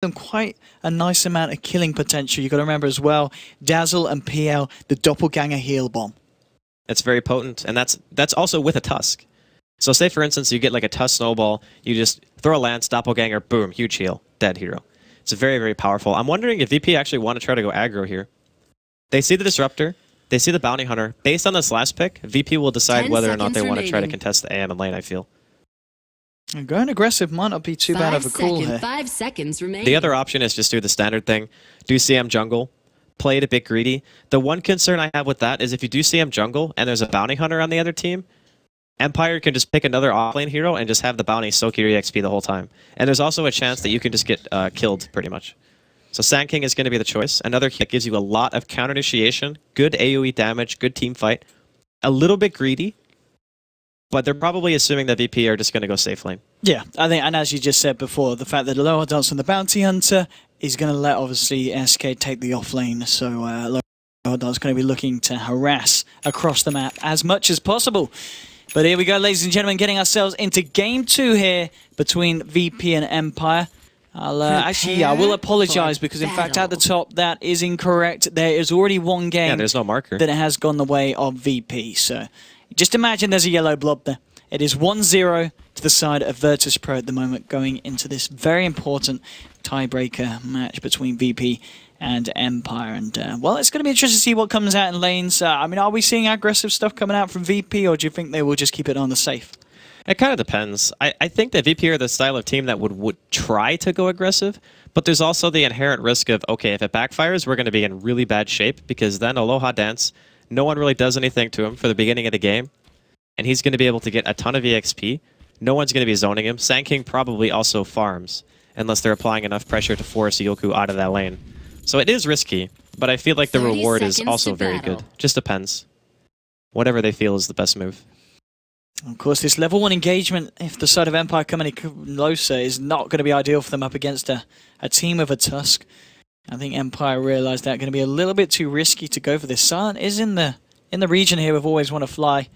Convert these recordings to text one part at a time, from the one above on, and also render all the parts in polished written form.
them quite a nice amount of killing potential. You've got to remember as well, Dazzle and PL, the doppelganger heal bomb. It's very potent, and that's also with a Tusk. So say, for instance, you get like a Tusk snowball, you just throw a Lance, doppelganger, boom, huge heal, dead hero. It's very, very powerful. I'm wondering if VP actually want to try to go aggro here. They see the Disruptor, they see the Bounty Hunter. Based on this last pick, VP will decide whether or not they want to try to contest the AM and lane, I feel. And going aggressive might not be too bad of a call here. 5 seconds remaining. The other option is just do the standard thing. Do CM jungle. Play it a bit greedy. The one concern I have with that is if you do CM jungle and there's a Bounty Hunter on the other team, Empire can just pick another offlane hero and just have the bounty soak your EXP the whole time. And there's also a chance that you can just get killed, pretty much. So Sand King is going to be the choice. Another that gives you a lot of counter initiation, good AoE damage, good team fight. A little bit greedy, but they're probably assuming that VP are just going to go safe lane. Yeah, I think, and as you just said before, the fact that Aloha Dance on the Bounty Hunter is going to let, obviously, SK take the off lane. So Aloha Dance is going to be looking to harass across the map as much as possible. But here we go, ladies and gentlemen, getting ourselves into Game 2 here between VP and Empire. Actually, I will apologize because, in fact, at the top, that is incorrect. There is already one game there's no marker that has gone the way of VP. So just imagine there's a yellow blob there. It is 1-0 to the side of Virtus.Pro at the moment, going into this very important tiebreaker match between VP and Empire. And, well, it's going to be interesting to see what comes out in lanes. I mean, are we seeing aggressive stuff coming out from VP, or do you think they will just keep it on the safe? It kind of depends. I think that VP are the style of team that would try to go aggressive, but there's also the inherent risk of, okay, if it backfires, we're going to be in really bad shape, because then Aloha Dance, no one really does anything to him for the beginning of the game, and he's going to be able to get a ton of EXP. No one's going to be zoning him. Sand King probably also farms, unless they're applying enough pressure to force Yoku out of that lane. So it is risky, but I feel like the reward is also very good. Just depends. Whatever they feel is the best move. Of course, this level 1 engagement, if the side of Empire come any closer, is not going to be ideal for them up against a team of a Tusk. I think Empire realised that going to be a little bit too risky to go for this. Silent is in the region here with Always Want to Fly.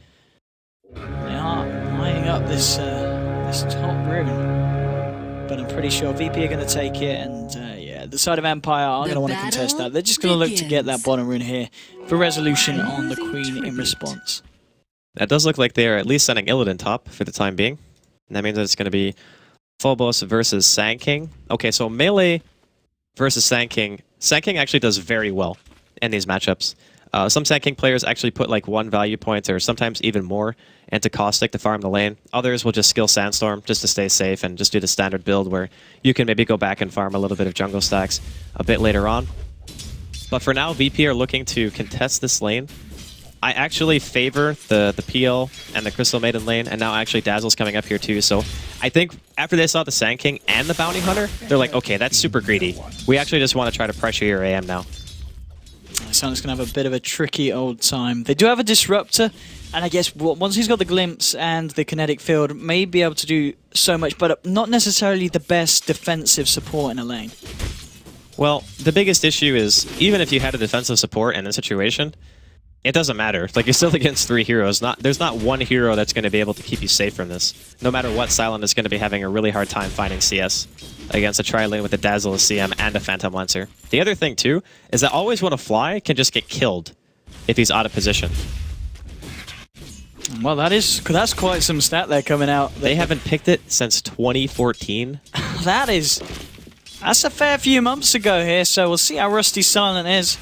They are lining up this top rune, but I'm pretty sure VP are going to take it, and yeah, the side of Empire are going to want to contest that. They're just going to look to get that bottom rune here for resolution on the Queen in response. That does look like they are at least sending Illidan top for the time being. And that means that it's going to be Phobos versus Sand King. Okay, so melee versus Sand King. Sand King actually does very well in these matchups. Some Sand King players actually put like 1 value point or sometimes even more into Caustic to farm the lane. Others will just skill Sandstorm just to stay safe and just do the standard build where you can maybe go back and farm a little bit of jungle stacks a bit later on. But for now, VP are looking to contest this lane. I actually favor the PL and the Crystal Maiden lane, and now actually Dazzle's coming up here too. So I think after they saw the Sand King and the Bounty Hunter, they're like, okay, that's super greedy. We actually just want to try to pressure your AM now. Silent's going to have a bit of a tricky old time. They do have a Disruptor, and I guess once he's got the Glimpse and the Kinetic Field, may be able to do so much, but not necessarily the best defensive support in a lane. Well, the biggest issue is, even if you had a defensive support in this situation, it doesn't matter. Like, you're still against 3 heroes. There's not one hero that's going to be able to keep you safe from this. No matter what, Silent is going to be having a really hard time finding CS against a tri-lane with a Dazzle, a CM, and a Phantom Lancer. The other thing, too, is that Always Want to Fly can just get killed if he's out of position. Well, that's quite some stat there coming out. They haven't picked it since 2014. That's a fair few months ago here, so we'll see how rusty Silent is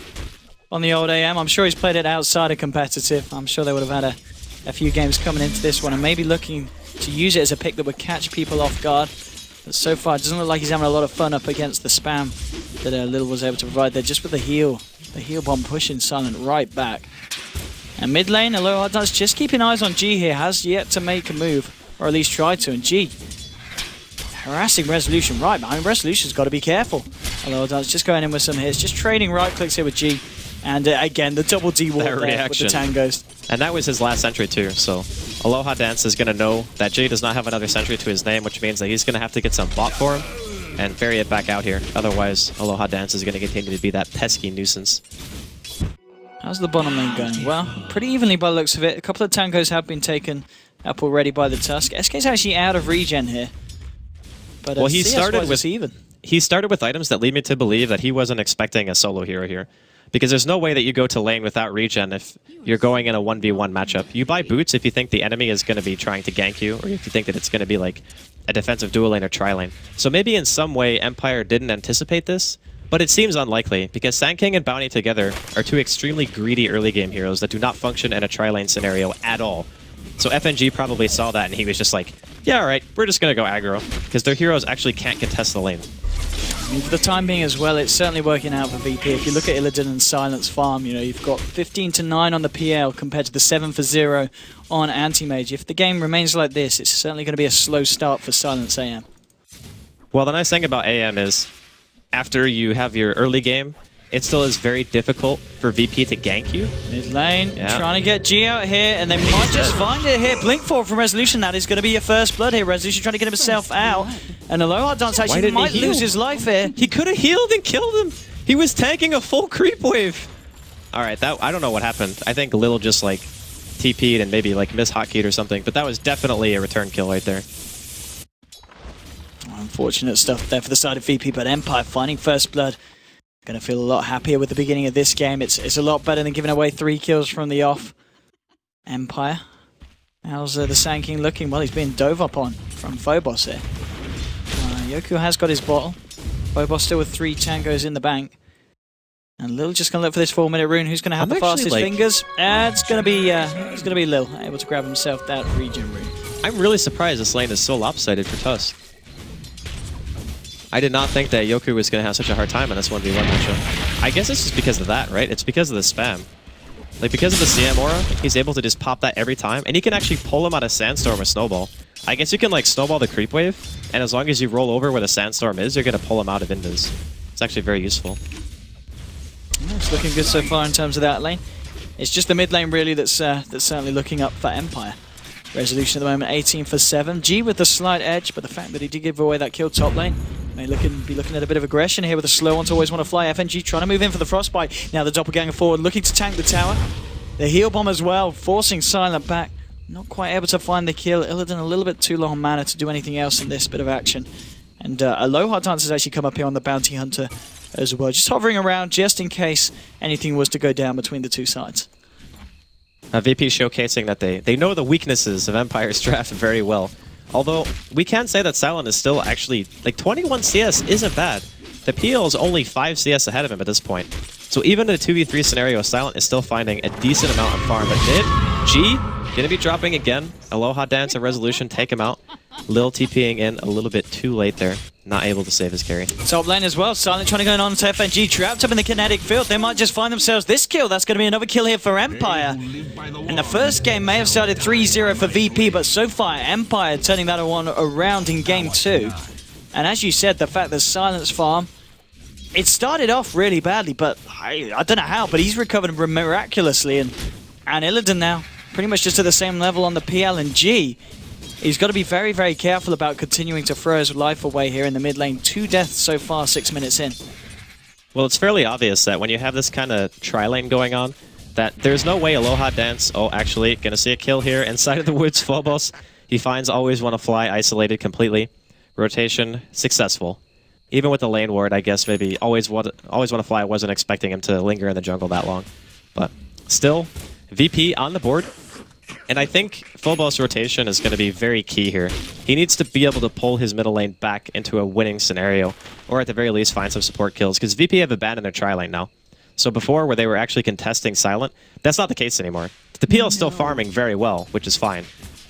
on the old AM. I'm sure he's played it outside of competitive. I'm sure they would have had a few games coming into this one and maybe looking to use it as a pick that would catch people off guard. But so far, it doesn't look like he's having a lot of fun up against the spam that Lil was able to provide there, just with the heal bomb pushing Silent right back. And mid lane, Aloha Dance just keeping eyes on G here, has yet to make a move, or at least try to, and G harassing Resolution right behind. Resolution's got to be careful. Aloha Dance just going in with some hits, just trading right clicks here with G. And again, the double D wall there with the tangos. And that was his last sentry too, so Aloha Dance is going to know that Jay does not have another sentry to his name, which means that he's going to have to get some bot for him and ferry it back out here. Otherwise, Aloha Dance is going to continue to be that pesky nuisance. How's the bottom lane going? Well, pretty evenly by the looks of it. A couple of tangos have been taken up already by the Tusk. SK's actually out of regen here. But well, he started with even. he started with items that lead me to believe that he wasn't expecting a solo hero here. Because there's no way that you go to lane without regen if you're going in a 1v1 matchup. You buy boots if you think the enemy is going to be trying to gank you, or if you think that it's going to be like a defensive dual lane or tri-lane. So maybe in some way Empire didn't anticipate this, but it seems unlikely, because Sand King and Bounty together are two extremely greedy early game heroes that do not function in a tri-lane scenario at all. So FNG probably saw that and he was just like, yeah, alright, we're just going to go aggro, because their heroes actually can't contest the lane. I mean, for the time being as well, it's certainly working out for VP. If you look at Illidan and Silence Farm, you know, you've got 15-9 on the PL compared to the 7-0 on Anti-Mage. If the game remains like this, it's certainly going to be a slow start for Silence AM. Well, the nice thing about AM is, after you have your early game, it still is very difficult for VP to gank you. Mid lane, trying to get G out here, and they might just find it here. Blink Forward from Resolution, that is going to be your first blood here. Resolution trying to get himself out, and Aloha Dance actually might lose his life here. He could have healed and killed him. He was tanking a full creep wave. All right, that I don't know what happened. I think Lil just like TP'd and maybe like missed hotkeyed or something, but that was definitely a return kill right there. Unfortunate stuff there for the side of VP, but Empire finding first blood. Going to feel a lot happier with the beginning of this game. It's a lot better than giving away 3 kills from the off. Empire. How's the Sand King looking? Well, he's being dove up on from Phobos here. Yoku has got his bottle. Phobos still with 3 tangos in the bank. And Lil just going to look for this 4-minute rune. Who's going to have the fastest fingers? It's going to be Lil, able to grab himself that regen rune. I'm really surprised this lane is so lopsided for Tusk. I did not think that Yoku was going to have such a hard time in this 1v1 matchup. I guess it's just because of that, right? It's because of the spam. Like, because of the CM aura, he's able to just pop that every time, and he can actually pull him out of Sandstorm with Snowball. I guess you can, like, Snowball the creep wave, and as long as you roll over where the Sandstorm is, you're going to pull him out of Invis. It's actually very useful. Yeah, it's looking good so far in terms of that lane. It's just the mid lane, really, that's certainly looking up for Empire. Resolution at the moment, 18 for 7. G with the slight edge, but the fact that he did give away that kill top lane may be looking at a bit of aggression here with a slow one to always want to fly. FNG trying to move in for the Frostbite. Now the Doppelganger forward, looking to tank the tower. The heal bomb as well, forcing Silent back. Not quite able to find the kill. Illidan a little bit too low on mana to do anything else in this bit of action. And Aloha Dance has actually come up here on the Bounty Hunter as well. Just hovering around just in case anything was to go down between the two sides. VP showcasing that they know the weaknesses of Empire's draft very well. Although, we can say that Silent is still actually, like, 21 CS isn't bad. The PL is only 5 CS ahead of him at this point. So even in a 2v3 scenario, Silent is still finding a decent amount of farm. But G, gonna be dropping again. Aloha Dance and Resolution take him out. Lil TPing in a little bit too late there. Not able to save his carry. Top lane as well. Silent trying to go on to FNG. Trapped up in the kinetic field. They might just find themselves this kill. That's going to be another kill here for Empire. And the first game may have started 3-0 for VP, but so far Empire turning that one around in game 2. And as you said, the fact that Silence Farm, it started off really badly, but I don't know how, but he's recovered miraculously. And Illidan now pretty much just at the same level on the PL and G. He's got to be very, very careful about continuing to throw his life away here in the mid lane. 2 deaths so far, 6 minutes in. Well, it's fairly obvious that when you have this kind of tri-lane going on, that there's no way Aloha Dance... Oh, actually, gonna see a kill here inside of the woods. Phobos, he finds Always Want to Fly isolated completely. Rotation, successful. Even with the lane ward, I guess maybe Always Want to Fly wasn't expecting him to linger in the jungle that long. But still, VP on the board. And I think Phobos' rotation is going to be very key here. He needs to be able to pull his middle lane back into a winning scenario, or at the very least find some support kills, because VP have abandoned their tri-lane now. So before, where they were actually contesting Silent, that's not the case anymore. The PL is still farming very well, which is fine.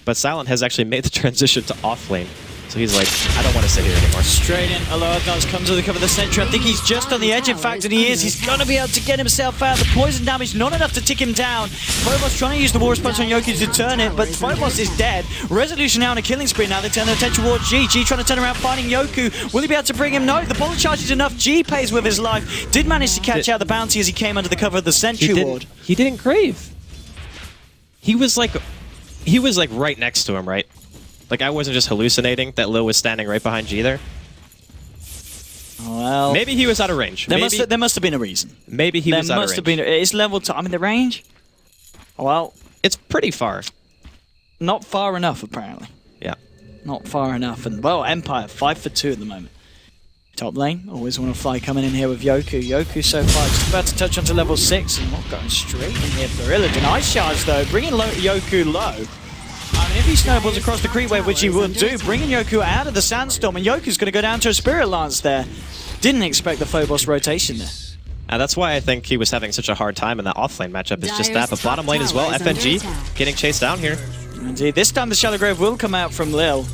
But Silent has actually made the transition to off-lane. So he's like, I don't want to sit here anymore. Straight in, Aloha does come to the cover of the sentry. I think he's just on the edge, in fact, and he is. He's going to be able to get himself out. The poison damage not enough to tick him down. Phobos trying to use the war response on Yoku to turn it, but Phobos is dead. Resolution now on a killing spree. Now they turn their attention towards G. G trying to turn around, finding Yoku. Will he be able to bring him? No, the bullet charge is enough. G pays with his life. Did manage to catch out the bounty as he came under the cover of the sentry ward. He didn't grave. He was like right next to him, right? Like, I wasn't just hallucinating that Lil was standing right behind G there. Well, maybe he was out of range. There must have been a reason. Maybe he was out of range. It's level 2. I mean, the range? Well, it's pretty far. Not far enough, apparently. Yeah. Not far enough. And, well, Empire, 5 for 2 at the moment. Top lane, always want to fly coming in here with Yoku. Yoku so far just about to touch onto level 6 and not going straight in here for Illidan. Ice Charge though, bringing Yoku low. I mean, if he snowballs across the creep wave, which he would do, bringing Yoku out of the Sandstorm, and Yoku's going to go down to a Spirit Lance there. Didn't expect the Phobos rotation there. And that's why I think he was having such a hard time in that offlane matchup, is just that. But bottom lane as well, FNG getting chased down here. Indeed, this time the Shallow Grave will come out from Lil.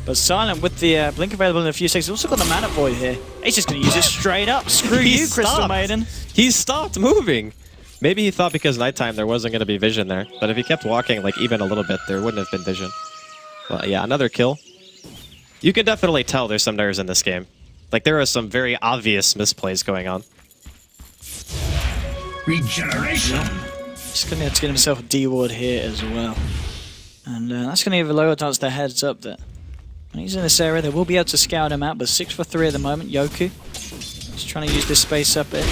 But Silent with the Blink available in a few seconds. Also got the Mana Void here. He's just going to use it straight up. Screw you, Crystal Maiden. He stopped moving. Maybe he thought because nighttime there wasn't going to be vision there. But if he kept walking like even a little bit, there wouldn't have been vision. Well, yeah, another kill. You can definitely tell there's some nerves in this game. Like, there are some very obvious misplays going on. Regeneration. Just going to have to get himself a D-ward here as well. And that's going to give the lower dance their heads up that when he's in this area, they will be able to scout him out, but 6 for 3 at the moment. Yoku just trying to use this space up it.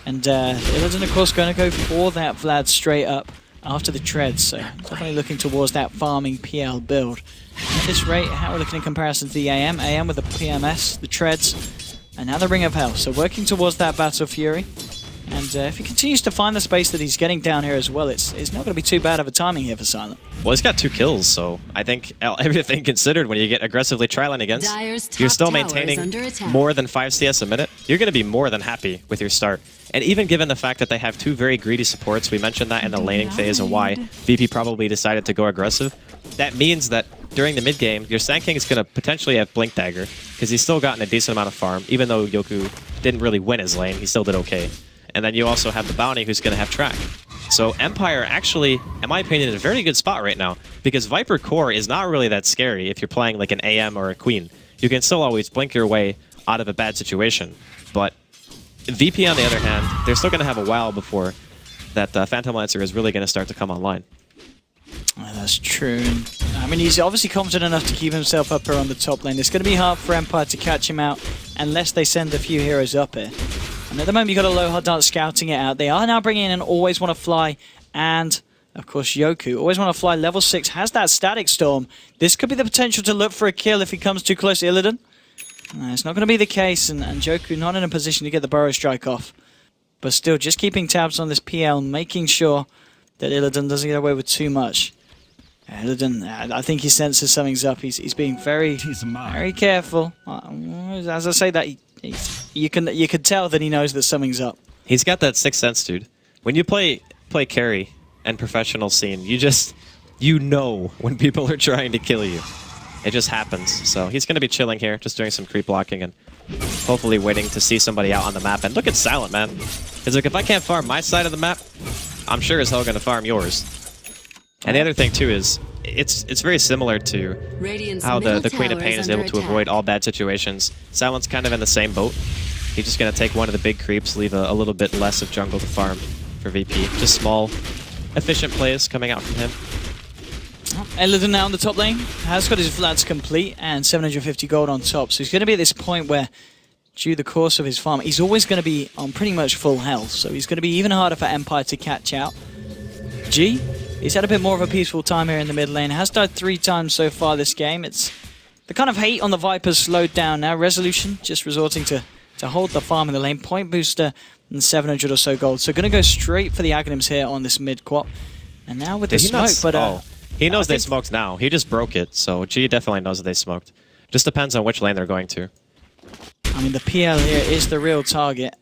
And Illidan, of course, going to go for that Vlad straight up after the treads, so definitely looking towards that farming PL build. At this rate, how we're looking in comparison to the AM. AM with the PMS, the treads, and now the Ring of Hell. So working towards that Battle Fury. And if he continues to find the space that he's getting down here as well, it's not going to be too bad of a timing here for Silent. Well, he's got 2 kills, so I think everything considered, when you get aggressively tri-line against, you're still maintaining more than 5 CS a minute. You're going to be more than happy with your start. And even given the fact that they have 2 very greedy supports, we mentioned that in the laning phase and why VP probably decided to go aggressive, that means that during the mid game, your Sand King is going to potentially have Blink Dagger, because he's still gotten a decent amount of farm. Even though Yoku didn't really win his lane, he still did okay. And then you also have the Bounty, who's going to have Track. So Empire actually, in my opinion, is a very good spot right now, because Viper Core is not really that scary if you're playing like an AM or a Queen. You can still always blink your way out of a bad situation. But VP, on the other hand, they're still going to have a while before that Phantom Lancer is really going to start to come online. Well, that's true. I mean, he's obviously confident enough to keep himself up here on the top lane. It's going to be hard for Empire to catch him out unless they send a few heroes up here. And at the moment, you've got a low hard dance scouting it out. They are now bringing in Always Want to Fly and, of course, Yoku. Always Want to Fly, level 6, has that Static Storm. This could be the potential to look for a kill if he comes too close to Illidan. It's not going to be the case, and Yoku not in a position to get the Burrow Strike off. But still, just keeping tabs on this PL, making sure that Illidan doesn't get away with too much. Illidan, I think he senses something's up. He's being very careful. As I say that, you can tell that he knows that something's up. He's got that 6th sense, dude. When you play carry and professional scene, you know when people are trying to kill you. It just happens. So he's going to be chilling here, just doing some creep blocking and hopefully waiting to see somebody out on the map. And look at Silent, man. Because like, if I can't farm my side of the map, I'm sure as hell going to farm yours. And the other thing too is, it's very similar to how the Queen of Pain is able to avoid all bad situations. Silent's kind of in the same boat. He's just going to take one of the big creeps, leave a little bit less of jungle to farm for VP. Just small, efficient plays coming out from him. Illidan now on the top lane has got his Vlads complete and 750 gold on top. So he's going to be at this point where, due the course of his farm, he's always going to be on pretty much full health. So he's going to be even harder for Empire to catch out. G, he's had a bit more of a peaceful time here in the mid lane. Has died 3 times so far this game. It's the kind of hate on the Vipers slowed down now. Resolution just resorting to hold the farm in the lane. Point booster and 700 or so gold. So going to go straight for the Aghanims here on this mid quap. And now with the smoke, but he knows they smoked now. He just broke it, so G definitely knows that they smoked. Just depends on which lane they're going to. I mean, the PL here is the real target.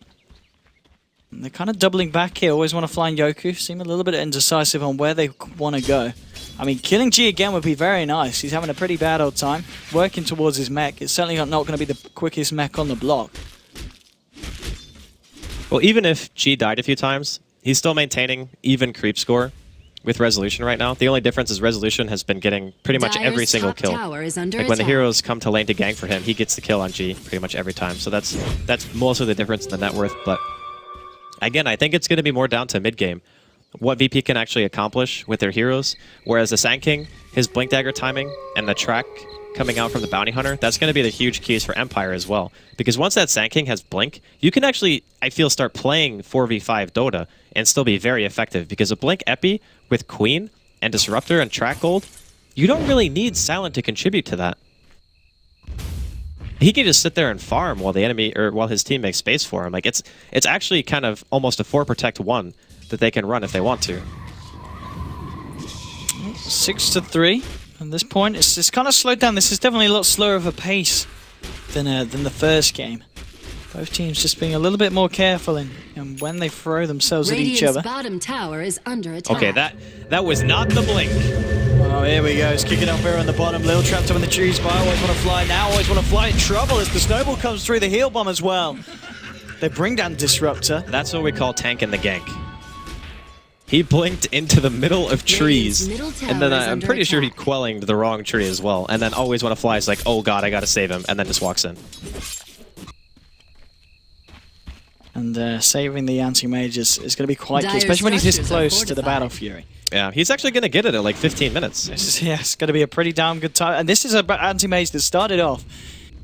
And they're kind of doubling back here. Always Want to Fly Yoku. Seem a little bit indecisive on where they want to go. I mean, killing G again would be very nice. He's having a pretty bad old time. Working towards his mech. It's certainly not going to be the quickest mech on the block. Well, even if G died a few times, he's still maintaining even creep score with Resolution right now. The only difference is Resolution has been getting pretty much every single kill. Like when the heroes come to lane to gank for him, he gets the kill on G pretty much every time. So that's mostly the difference in the net worth. But again, I think it's going to be more down to mid game, what VP can actually accomplish with their heroes. Whereas the Sand King, his Blink Dagger timing and the track coming out from the Bounty Hunter, that's going to be the huge keys for Empire as well. Because once that Sand King has Blink, you can actually, I feel, start playing 4v5 Dota and still be very effective. Because a Blink Epi with Queen and Disruptor and Track Gold, you don't really need Silent to contribute to that. he can just sit there and farm while the enemy or while his team makes space for him. Like it's actually kind of almost a 4-protect-1 that they can run if they want to. 6-3 at this point. It's kind of slowed down. This is definitely a lot slower of a pace than the first game. Both teams just being a little bit more careful in when they throw themselves at each other. Bottom tower is under attack. Okay, that was not the blink. Oh, here we go. He's kicking off here on the bottom. Lil trapped up in the trees, but I always want to fly now. Always want to fly in trouble as the snowball comes through the heal bomb as well. They bring down Disruptor. That's what we call tanking the gank. He blinked into the middle of trees, and then I'm pretty sure he quelling the wrong tree as well. And then always want to fly is like, oh god, I gotta save him, and then just walks in. And saving the anti-mage is going to be quite key, especially when he's this close to the Battle Fury. Yeah, he's actually going to get it at like 15 minutes. It's going to be a pretty damn good time. And this is an anti-mage that started off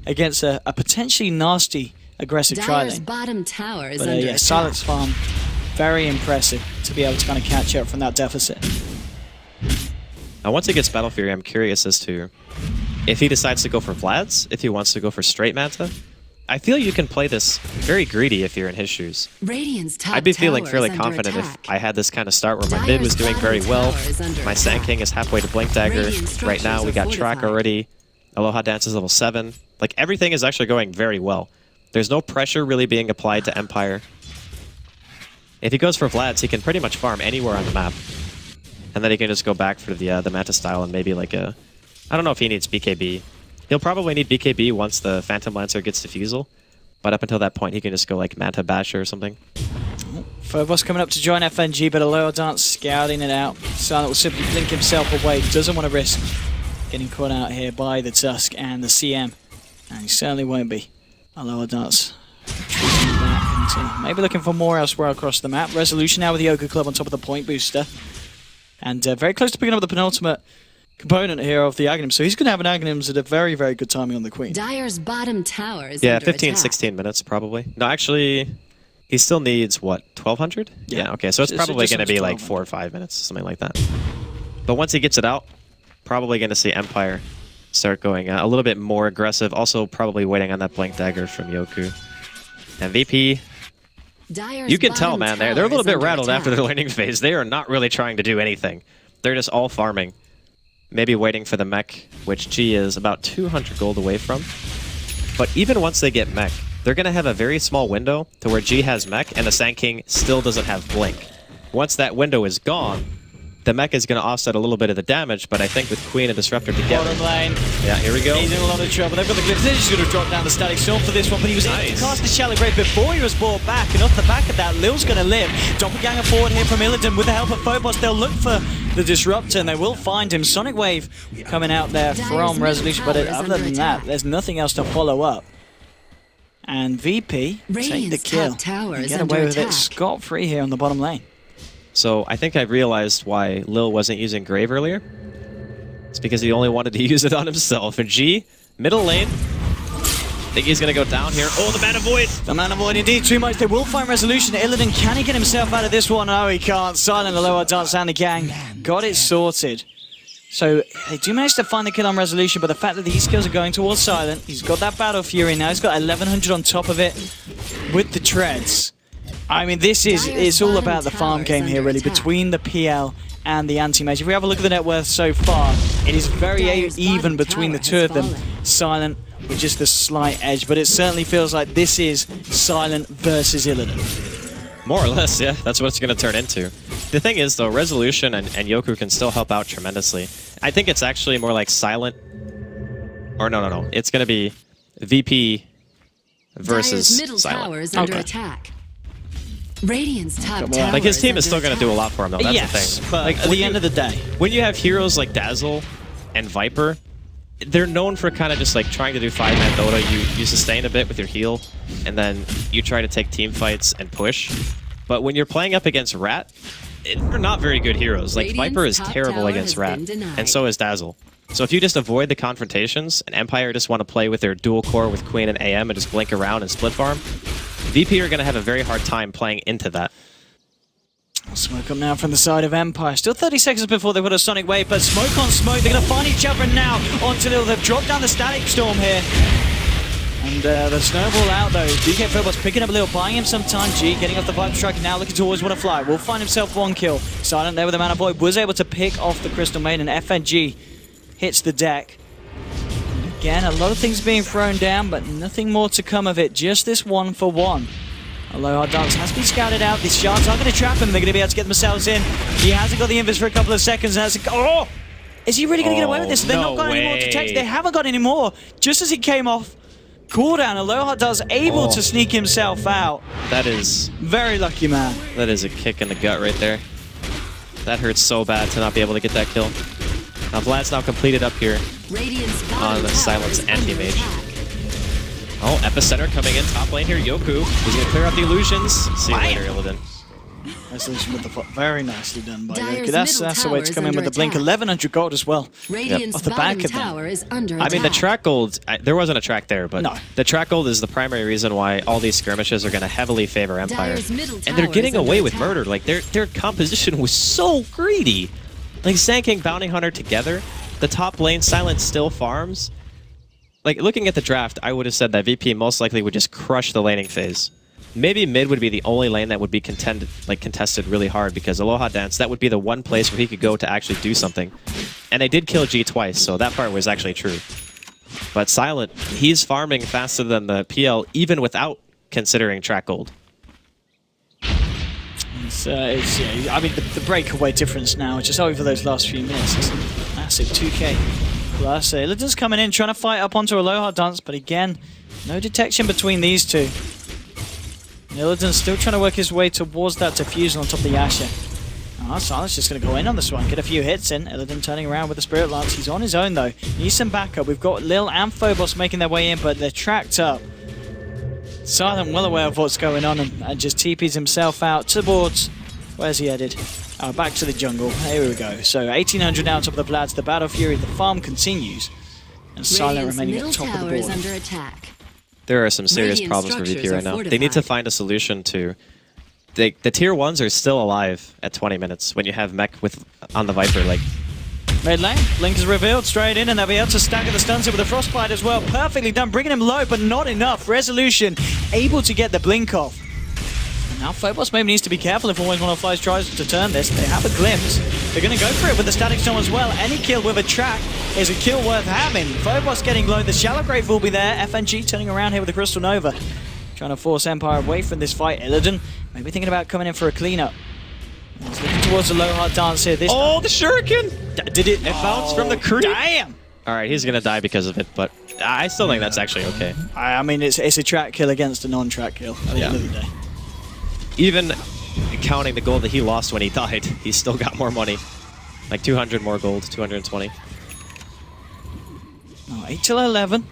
against a potentially nasty, aggressive tri-lane. Bottom tower is but under yeah, attack. Silence Farm, very impressive to be able to kind of catch up from that deficit. Now, once he gets Battle Fury, I'm curious as to if he decides to go for Vlad's, if he wants to go for straight Manta. I feel you can play this very greedy if you're in his shoes. I'd be feeling fairly confident if I had this kind of start where my mid was doing very well. My Sand King is halfway to Blink Dagger. Right now we got Track already. Aloha Dance is level 7. Like everything is actually going very well. There's no pressure really being applied to Empire. If he goes for Vlad's, he can pretty much farm anywhere on the map. And then he can just go back for the Manta style and maybe like a... I don't know if he needs BKB. He'll probably need BKB once the Phantom Lancer gets Diffusal, but up until that point, he can just go like Manta Basher or something. Phobos coming up to join FNG, but a lower dance scouting it out. Silent will simply blink himself away. Doesn't want to risk getting caught out here by the Tusk and the CM, and he certainly won't be. A lower dance back into maybe looking for more elsewhere across the map. Resolution now with the Yoga Club on top of the point booster, and very close to picking up the penultimate component here of the Aghanim's, so he's going to have an Aghanim's at a very, very good timing on the Queen. Dire's bottom tower is yeah, under 15, attack. 16 minutes probably. No, actually, he still needs, what, 1,200? Yeah, okay, so it's probably going to be like 4 or 5 minutes, something like that. But once he gets it out, probably going to see Empire start going a little bit more aggressive, also probably waiting on that Blink Dagger from Yoku. And VP, you can tell, man, they're a little bit rattled after their learning phase. They are not really trying to do anything. They're just all farming. Maybe waiting for the mech, which G is about 200 gold away from. But even once they get mech, they're going to have a very small window to where G has mech and the Sand King still doesn't have blink. Once that window is gone, the mech is going to offset a little bit of the damage, but I think with Queen and Disruptor together... Bottom lane. Yeah, here we go. He's in a lot of trouble. They've got the Glyphs. They're just going to drop down the Static Storm for this one, but he was able to cast the Shallow Grave before he was brought back, and off the back of that, Lil's going to live. Doppelganger forward here from Illidan with the help of Phobos. They'll look for the Disruptor, and they will find him. Sonic Wave coming out there from Resolution, but other than that, there's nothing else to follow up. And VP take the kill and get away with it scot-free here on the bottom lane. So I think I realized why Lil wasn't using Grave earlier. It's because he only wanted to use it on himself. And G, middle lane. I think he's going to go down here. Oh, the Mana Void! The Mana Void indeed, too much. They will find Resolution. Illidan, can he get himself out of this one? No, he can't. Silent, the lower dance, and the gang got it sorted. So they do manage to find the kill on Resolution, but the fact that these kills are going towards Silent, he's got that Battle Fury now. He's got 1100 on top of it with the treads. I mean, it's all about the farm game here, really, between the PL and the anti-mage. If we have a look at the net worth so far, it is very even between the two of them. Silent with just a slight edge, but it certainly feels like this is Silent versus Illidan. More or less, yeah. That's what it's going to turn into. The thing is, though, Resolution and Yoku can still help out tremendously. I think it's actually more like Silent... Or no. It's going to be VP versus Silent. Under attack. Radiant's top tower like his team is still going to do a lot for him, though. That's the thing. But like, at the end of the day, when you have heroes like Dazzle and Viper, they're known for kind of just like trying to do 5-man Dota. You sustain a bit with your heal, and then you try to take team fights and push. But when you're playing up against Rat, they're not very good heroes. Like Viper is terrible against Rat, and so is Dazzle. So if you just avoid the confrontations, and Empire just want to play with their dual core with Queen and AM and just blink around and split farm, VP are going to have a very hard time playing into that. Smoke up now from the side of Empire. Still 30 seconds before they put a Sonic Wave, but smoke on smoke. They're going to find each other now onto Lil. They've dropped down the Static Storm here. And the snowball out though. DK Phobos picking up a little, buying him some time. G getting off the Viper Strike, now looking to always want to fly. Will find himself one kill. Silent there with the Mana Void, was able to pick off the Crystal Maiden. FNG hits the deck. And again, a lot of things being thrown down, but nothing more to come of it. Just this 1-for-1. Aloha Dance has been scouted out. These shards are going to trap him. They're going to be able to get themselves in. He hasn't got the invis for a couple of seconds. And that's oh! Is he really going to get away with this? They're not got any more to take. They haven't got any more. Just as he came off cooldown, Aloha Does able to sneak himself out. That is... very lucky, man. That is a kick in the gut right there. That hurts so bad to not be able to get that kill. Now Vlad's now completed up here on the Silence Anti-Mage. Oh, Epicenter coming in, top lane here, Yoku. He's going to clear out the illusions. See you later, Illidan. Resolution with the foot. Very nicely done by Yoku. That's the way to come in with the blink. 1100 gold as well. Off the back of that. I mean, the track gold, there wasn't a track there, but the track gold is the primary reason why all these skirmishes are going to heavily favor Empire. And they're getting away with murder. Like, their composition was so greedy. Like, Sand King, Bounty Hunter together, the top lane, Silent still farms. Like, looking at the draft, I would have said that VP most likely would just crush the laning phase. Maybe mid would be the only lane that would be contested really hard, because Aloha Dance, that would be the one place where he could go to actually do something. And they did kill G twice, so that part was actually true. But Silent, he's farming faster than the PL, even without considering track gold. I mean, the breakaway difference now, just over those last few minutes, is massive. 2k plus. Illidan's coming in, trying to fight up onto Aloha Dance, but again, no detection between these two. Illidan's still trying to work his way towards that diffusion on top of the Asher. Oh, Silent's just going to go in on this one, get a few hits in. Illidan turning around with the Spirit Lance. He's on his own though. Needs some backup. We've got Lil and Phobos making their way in, but they're tracked up. Silent well aware of what's going on and just TPs himself out towards... where's he headed? Oh, back to the jungle. Here we go. So 1800 now on top of the Vlads. The Battle Fury, the farm continues. And Silent remaining at top of the board. Under attack. There are some serious problems for VP right now. They need to find a solution to... the tier 1s are still alive at 20 minutes when you have mech on the Viper. Like, mid lane, Blink is revealed straight in, and they'll be able to stagger the stuns with a Frostbite as well. Perfectly done, bringing him low, but not enough. Resolution able to get the Blink off. And now Phobos maybe needs to be careful if always one of Flies tries to turn this. They have a glimpse. They're going to go for it with the Static Storm as well. Any kill with a track is a kill worth having. Phobos getting low, the Shallow Grave will be there. FNG turning around here with the Crystal Nova. Trying to force Empire away from this fight. Illidan maybe thinking about coming in for a cleanup. He's looking towards the Aloha Dance here. This oh, the Shuriken! Did it? It bounced from the creep. Damn! Alright, he's gonna die because of it, but I still think that's actually okay. I mean, it's a track kill against a non-track kill at the end of the day. Even counting the gold that he lost when he died, he's still got more money. Like 200 more gold, 220. Oh, 8 till 11.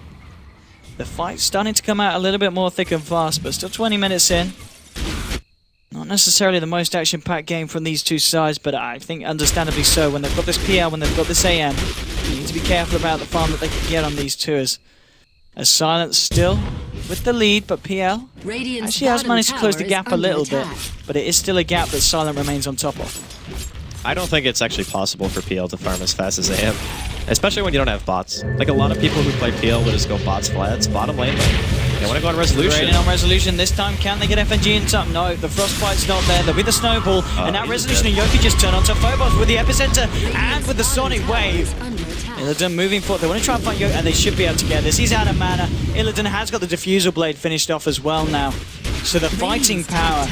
The fight's starting to come out a little bit more thick and fast, but still 20 minutes in. Not necessarily the most action-packed game from these two sides, but I think understandably so. When they've got this PL, when they've got this AM, you need to be careful about the farm that they can get on these tours. As Silent still with the lead, but PL actually has managed to close the gap a little bit, but it is still a gap that Silent remains on top of. I don't think it's actually possible for PL to farm as fast as AM, especially when you don't have bots. Like, a lot of people who play PL will just go bots flats, bottom lane, but they want to go on Resolution. Right on Resolution this time. Can they get FNG in top? No, the Frostbite's not there. There'll be the Snowball, and now Resolution and Yoki just turn onto Phobos with the Epicenter and with the Sonic Wave. Illidan moving forward. They want to try and find Yoki, and they should be able to get this. He's out of mana. Illidan has got the Diffusal Blade finished off as well now. So the fighting power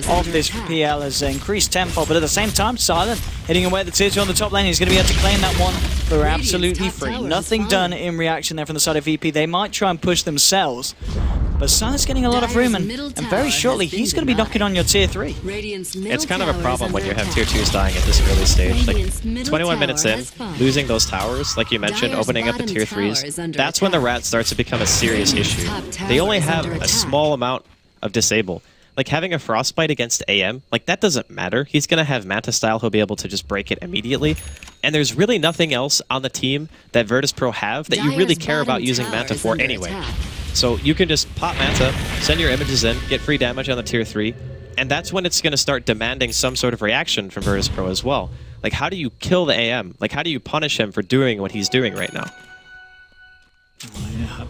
of this PL has increased tenfold, but at the same time, Silent hitting away at the tier 2 on the top lane. He's going to be able to claim that one for absolutely free. Nothing done in reaction there from the side of VP. They might try and push themselves, but Silent's getting a lot of room, and very shortly he's going to be knocking on your tier 3. It's kind of a problem when you have tier 2s dying at this early stage. Like, 21 minutes in, losing those towers, like you mentioned, opening up the tier 3s, that's when the rat starts to become a serious issue. They only have a small amount of disable. Like, having a Frostbite against AM, like, that doesn't matter. He's going to have Manta style. He'll be able to just break it immediately. And there's really nothing else on the team that Virtus.Pro have that you really care about using Manta for anyway. So you can just pop Manta, send your images in, get free damage on the tier 3, and that's when it's going to start demanding some sort of reaction from Virtus.Pro as well. Like, how do you kill the AM? Like, how do you punish him for doing what he's doing right now?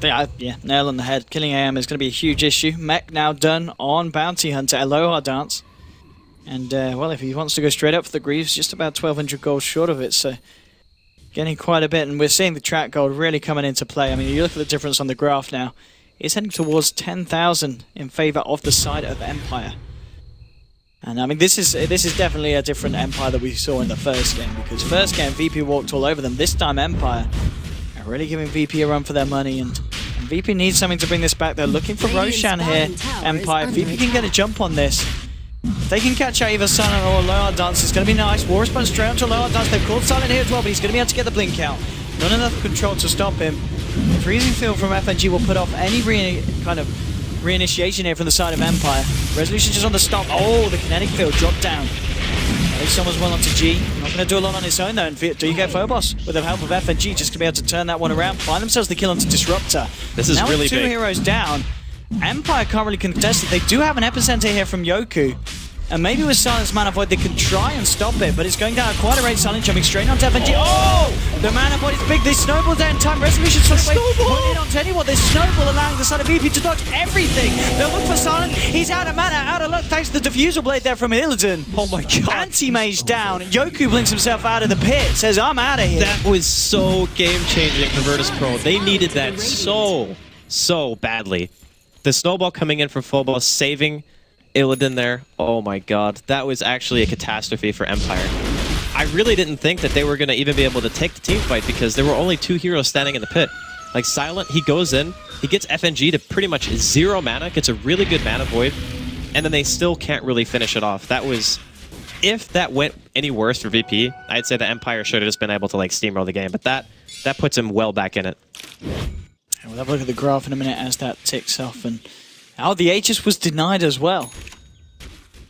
Yeah, nail on the head. Killing AM is going to be a huge issue. Mech now done on Bounty Hunter. Aloha Dance. And, well, if he wants to go straight up for the Greaves, just about 1,200 gold short of it, so getting quite a bit. And we're seeing the track gold really coming into play. I mean, you look at the difference on the graph now. It's heading towards 10,000 in favor of the side of Empire. And, I mean, this is definitely a different Empire that we saw in the first game, because first game, VP walked all over them. This time, Empire are really giving VP a run for their money, and VP needs something to bring this back. They're looking for Roshan here, Empire. VP can get a jump on this. If they can catch out either Silent or Aloha Dance, it's going to be nice. War Response straight onto Aloha Dance. They've called Silent here as well, but he's going to be able to get the blink out. Not enough control to stop him. Freezing Field from FNG will put off any kind of reinitiation here from the side of Empire. Resolution just on the stop. Oh, the kinetic field dropped down. At least someone's well onto G. Not going to do a lot on his own though. And do you get Phobos with the help of FNG just to be able to turn that one around, find themselves the kill onto Disruptor. This is now really with two big. heroes down, Empire can't really contest it. They do have an epicenter here from Yoku. And maybe with Silence Mana Void they can try and stop it, but it's going down at quite a rate. Silence jumping straight onto FNG. Oh! The Mana Void is big. They snowball there in time. Resolution's on the way. Put it onto anyone. They snowball allowing the side of VP to dodge everything. They'll look for Silent. He's out of mana, out of luck thanks to the Diffusal Blade there from Illidan. Oh my god. Anti-mage down. Yoku blinks himself out of the pit. Says, I'm out of here. That was so game-changing for Virtus.Pro. They needed that so badly. The snowball coming in for Phobos, saving Illidan there. Oh my god. That was actually a catastrophe for Empire. I really didn't think that they were going to even be able to take the team fight because there were only two heroes standing in the pit. Like Silent, he goes in, he gets FNG to pretty much 0 mana, gets a really good mana void, and then they still can't really finish it off. That was... If that went any worse for VP, I'd say the Empire should have just been able to like steamroll the game, but that puts him well back in it. We'll have a look at the graph in a minute as that ticks off. And oh, the Aegis was denied as well.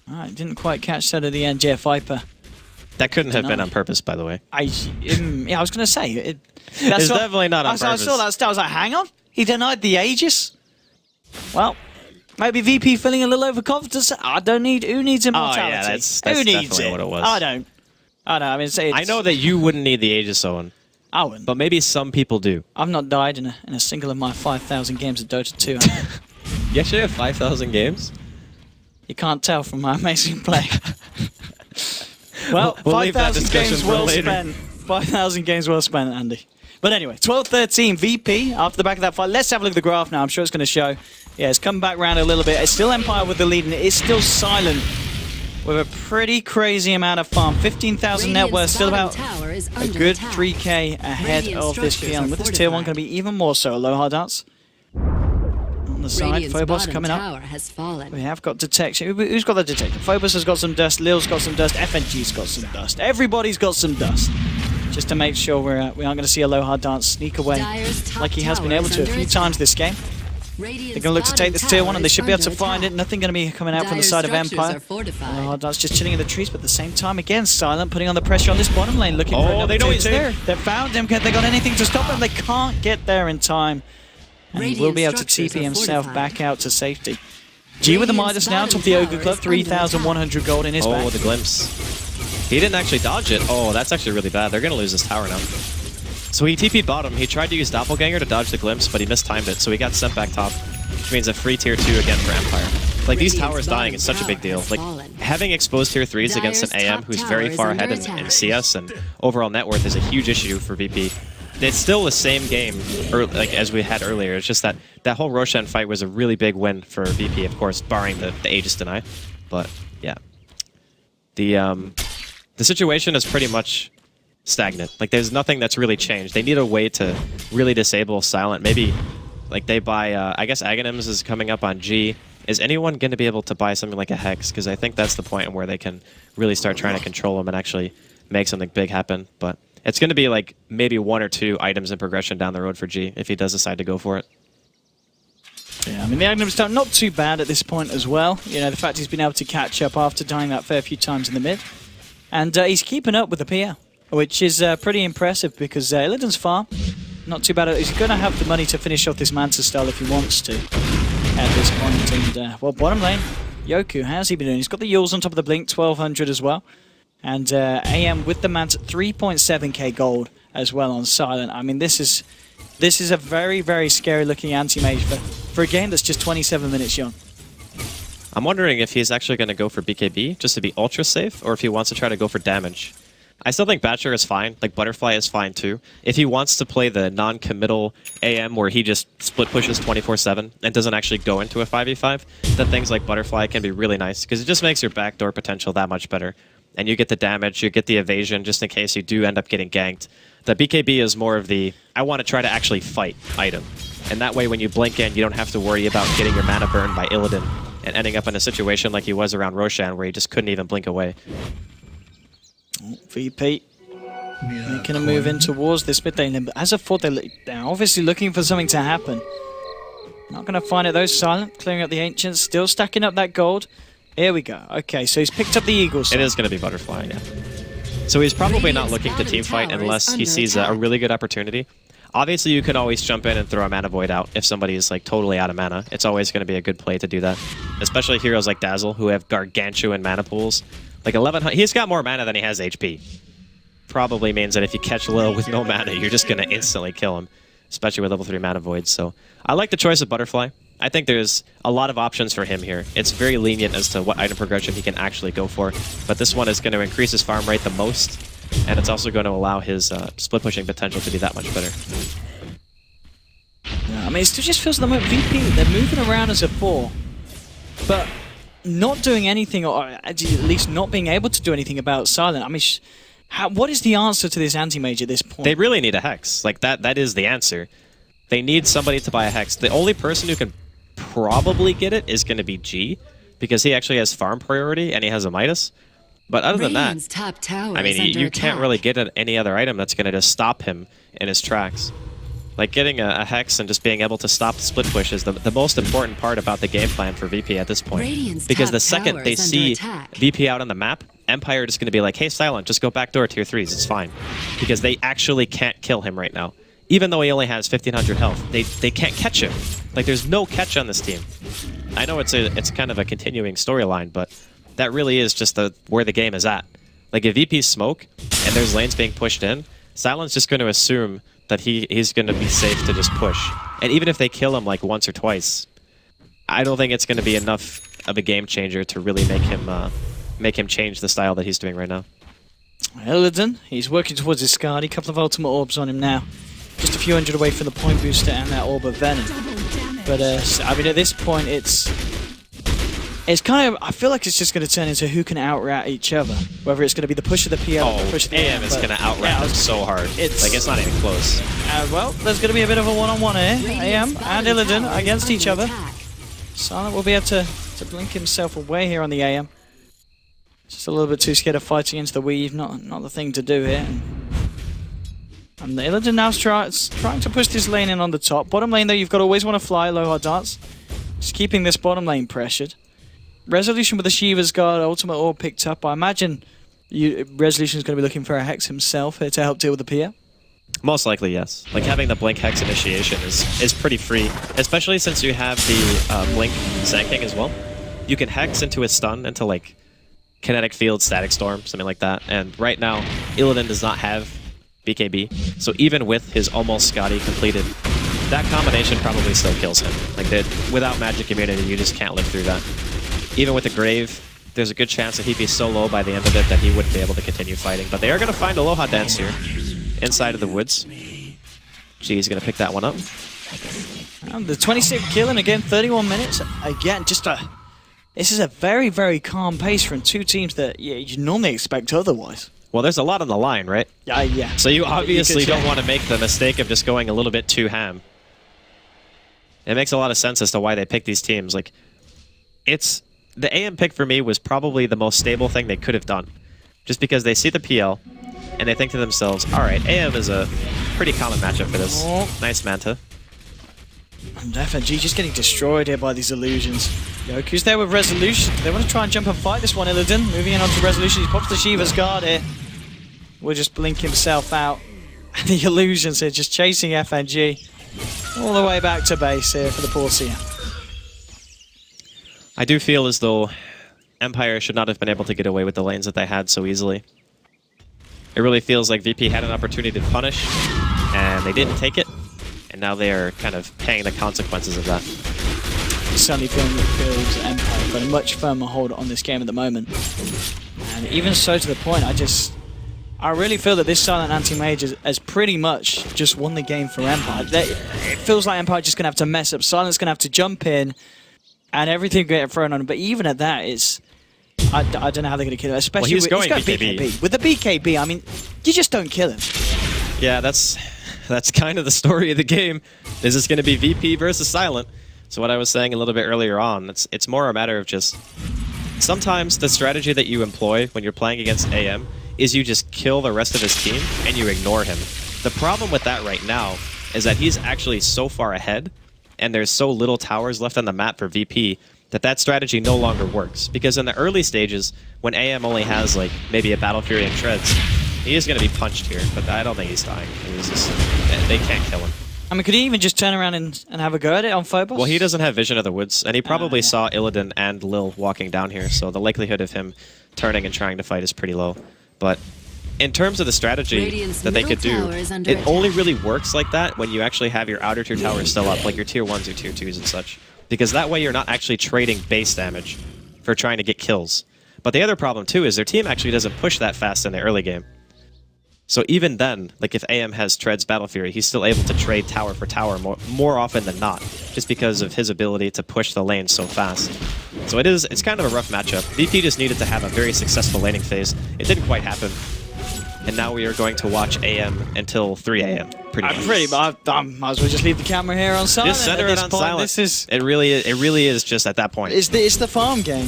Alright, didn't quite catch that at the end. JF Viper. That couldn't have been on purpose, by the way. Yeah, I was going to say. It's definitely not on purpose. I saw that stat. I was like, hang on. He denied the Aegis? Well, maybe VP feeling a little overconfident. I don't need... Who needs immortality? Oh, yeah, that's who needs definitely it? what it was. I don't. I mean, I know that you wouldn't need the Aegis, Owen. I wouldn't. But maybe some people do. I've not died in a single of my 5,000 games of Dota 2. You actually have 5,000 games? You can't tell from my amazing play. Well, we'll 5,000 games well later. spent. 5,000 games well spent, Andy. But anyway, 12-13 VP after the back of that fight. Let's have a look at the graph now. I'm sure it's going to show. Yeah, it's come back around a little bit. It's still Empire with the lead, and it is still Silent with a pretty crazy amount of farm. 15,000 net worth, still about a good 3k ahead of this PL. With this tier 1 going to be even more so. Aloha Dance on the side. Phobos coming up. We have got detection. Who's got the detection? Phobos has got some dust. Lil's got some dust. FNG's got some dust. Everybody's got some dust. Just to make sure we aren't going to see Aloha Dance sneak away like he has been able to a few times this game. They're going to look to take this tier 1 and they should be able to find it. Nothing going to be coming out from the side of Empire. Aloha Dance just chilling in the trees, but at the same time, again, Silent putting on the pressure on this bottom lane, looking for another they know he's there. They found him. They got anything to stop him? They can't get there in time. And he will be able to TP himself back out to safety. G with the Midas now, top of the Ogre Club, 3,100 gold in his back. Oh, the glimpse. He didn't actually dodge it. Oh, that's actually really bad. They're going to lose this tower now. So he TP'd bottom. He tried to use Doppelganger to dodge the glimpse, but he mistimed it, so he got sent back top, which means a free tier 2 again for Empire. Like, these towers dying is such a big deal. Like, having exposed tier 3s against an AM who's very far ahead in CS and overall net worth is a huge issue for VP. It's still the same game as we had earlier. It's just that that whole Roshan fight was a really big win for VP, of course, barring the Aegis deny. But, yeah. The situation is pretty much stagnant. Like, there's nothing that's really changed. They need a way to really disable Silent. Maybe, like, they buy... I guess Aghanim's is coming up on G. Is anyone going to be able to buy something like a Hex? Because I think that's the point where they can really start trying to control him and actually make something big happen. But it's going to be, like, maybe 1 or 2 items in progression down the road for G if he does decide to go for it. Yeah, I mean, the Aghanim's down not too bad at this point as well. You know, the fact he's been able to catch up after dying that fair few times in the mid. And he's keeping up with the PL, which is pretty impressive because Illidan's farm, not too bad. He's going to have the money to finish off this Manta style if he wants to at this point. And, well, bottom lane, Yoku, how's he been doing? He's got the Yules on top of the Blink, 1,200 as well. And AM with the Manta, 3.7k gold as well on Silent. I mean, this is This is a very, very scary looking anti-mage for a game that's just 27 minutes young. I'm wondering if he's actually going to go for BKB just to be ultra safe, or if he wants to try to go for damage. I still think Bachelor is fine, like Butterfly is fine too. If he wants to play the non-committal AM where he just split pushes 24/7 and doesn't actually go into a 5v5, then things like Butterfly can be really nice, because it just makes your backdoor potential that much better. And you get the damage, you get the evasion, just in case you do end up getting ganked. The BKB is more of the, I want to try to actually fight item. And that way when you blink in, you don't have to worry about getting your mana burned by Illidan and ending up in a situation like he was around Roshan where he just couldn't even blink away. VP making a move in towards this mid lane, but as I thought, they're obviously looking for something to happen. Not going to find it though. Silent clearing up the Ancients, still stacking up that gold. Here we go. Okay, so he's picked up the Eagles. It is going to be Butterfly, yeah. So he's probably not looking to teamfight unless he sees a really good opportunity. Obviously, you can always jump in and throw a mana void out if somebody is like totally out of mana. It's always going to be a good play to do that, especially heroes like Dazzle who have gargantuan mana pools. Like 1100, he's got more mana than he has HP. Probably means that if you catch Lil with no mana, you're just going to instantly kill him, especially with level 3 mana voids. So I like the choice of Butterfly. I think there's a lot of options for him here. It's very lenient as to what item progression he can actually go for, but this one is going to increase his farm rate the most, and it's also going to allow his split pushing potential to be that much better. Yeah, I mean, it still just feels like VP, they're moving around as a 4, but not doing anything, or at least not being able to do anything about Silent. I mean, what is the answer to this anti-mage at this point? They really need a Hex. Like, that is the answer. They need somebody to buy a Hex. The only person who can probably get it is going to be G, because he actually has farm priority and he has a Midas. But other than that, top tower I mean, you can't really get any other item that's going to just stop him in his tracks. Like, getting a Hex and just being able to stop the split push is the most important part about the game plan for VP at this point. Because the second they see VP out on the map, Empire is going to be like, hey, Silent, just go backdoor tier 3s, it's fine. Because they actually can't kill him right now. Even though he only has 1500 health, they can't catch him. Like, there's no catch on this team. I know it's kind of a continuing storyline, but that really is just where the game is at. Like, if VP's smoke and there's lanes being pushed in, Silent's just going to assume that he's going to be safe to just push. And even if they kill him like once or twice, I don't think it's going to be enough of a game changer to really make him change the style that he's doing right now. Illidan, he's working towards his Skadi, a couple of ultimate orbs on him now. Just a few hundred away from the point booster and that orb of venom. But I mean, at this point, it's kind of, I feel like it's just going to turn into who can out-rat each other. Whether it's going to be the push of the PL or the push of the AM is going to out-rat them so hard. It's not even close. Well, there's going to be a bit of a one-on-one here. AM and Illidan against each other. Silent will be able to blink himself away here on the AM. Just a little bit too scared of fighting into the weave. Not the thing to do here. And Illidan now trying to push this lane in on the top. Bottom lane, though, you've got to always want to fly low hard darts. Just keeping this bottom lane pressured. Resolution with the Shiva's Guard, ultimate orb picked up. I imagine Resolution is going to be looking for a Hex himself here to help deal with the Pia. Most likely, yes. Like, having the Blink Hex initiation is pretty free, especially since you have the Blink Sand King as well. You can Hex into a stun, into, like, Kinetic Field, Static Storm, something like that. And right now, Illidan does not have BKB, so even with his almost Skadi completed, that combination probably still kills him. Like, without magic immunity, you just can't live through that. Even with the Grave, there's a good chance that he'd be so low by the end of it that he wouldn't be able to continue fighting. But they are going to find Aloha Dance here, inside of the woods. G's going to pick that one up. And the 26th kill, and again, 31 minutes. Again, this is a very, very calm pace from two teams that you normally expect otherwise. Well, there's a lot on the line, right? Yeah. So you obviously don't want to make the mistake of just going a little bit too ham. It makes a lot of sense as to why they pick these teams. Like, the AM pick for me was probably the most stable thing they could have done. Just because they see the PL, and they think to themselves, alright, AM is a pretty common matchup for this. Nice Manta. And FNG just getting destroyed here by these illusions. Yoku's there with Resolution. They want to try and jump and fight this one, Illidan. Moving in onto Resolution, he pops the Shiva's Guard here. Will just blink himself out. And the illusions here just chasing FNG all the way back to base here for the poor CM. I do feel as though Empire should not have been able to get away with the lanes that they had so easily. It really feels like VP had an opportunity to punish, and they didn't take it. and now they are kind of paying the consequences of that. Certainly feeling that feels Empire got a much firmer hold on this game at the moment. And even so to the point, I really feel that this Silent Anti-Mage has pretty much just won the game for Empire. It feels like Empire just going to have to mess up. Silent's going to have to jump in and everything get thrown on him. But even at that, I don't know how they're going to kill him. Especially he's going BKB. With the BKB, I mean, you just don't kill him. Yeah, that's kind of the story of the game. Is this going to be VP versus Silent? So what I was saying a little bit earlier on, it's more a matter of just... Sometimes the strategy that you employ when you're playing against AM is you just kill the rest of his team and you ignore him. The problem with that right now is that he's actually so far ahead and there's so little towers left on the map for VP that strategy no longer works. Because in the early stages, when AM only has like maybe a Battle Fury and Treads, he is going to be punched here, but I don't think he's dying. They can't kill him. I mean, could he even just turn around and have a go at it on Phobos? Well, he doesn't have vision of the woods, and he probably saw Illidan and Lil walking down here, so the likelihood of him turning and trying to fight is pretty low. But in terms of the strategy that they could do, it only really works like that when you actually have your outer tier towers still up, like your tier 1s or tier 2s and such. Because that way you're not actually trading base damage for trying to get kills. But the other problem, too, is their team actually doesn't push that fast in the early game. So even then, like if AM has Treads Battle Fury, he's still able to trade tower for tower more often than not, just because of his ability to push the lane so fast. So it's kind of a rough matchup. VP just needed to have a very successful laning phase. It didn't quite happen. And now we are going to watch AM until 3 AM. Pretty much. I might as well just leave the camera here on silent. Just center it on silent. It really is just at that point. It's the farm game.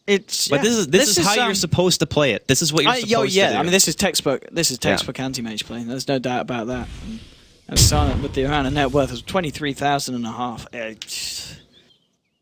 But this is how you're supposed to play it. This is what you're supposed to do. I mean, this is textbook anti-mage playing. There's no doubt about that. And Silent with the amount of net worth of 23,000 and a half.